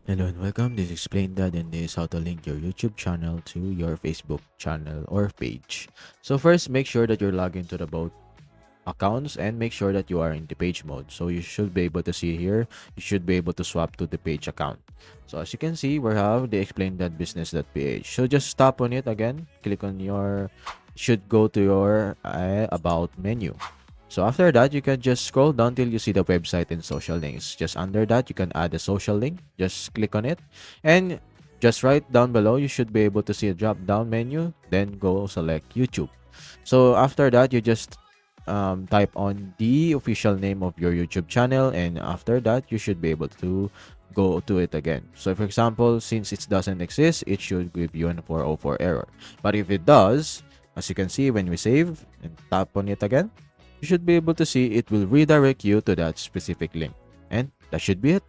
Hello and welcome. This is Explain That, and this is how to link your YouTube channel to your Facebook channel or page. So first, make sure that you're logged into the both accounts and make sure that you are in the page mode. So you should be able to see here, you should be able to swap to the page account. So as you can see, we have the Explain That business.ph. So just tap on it again, click on your, should go to your about menu. So after that, you can just scroll down till you see the website and social links. Just under that, you can add a social link. Just click on it. And just right down below, you should be able to see a drop down menu. Then go select YouTube. So after that, you just type on the official name of your YouTube channel. And after that, you should be able to go to it again. So for example, since it doesn't exist, it should give you an 404 error. But if it does, as you can see, when we save and tap on it again, you should be able to see it will redirect you to that specific link. And that should be it.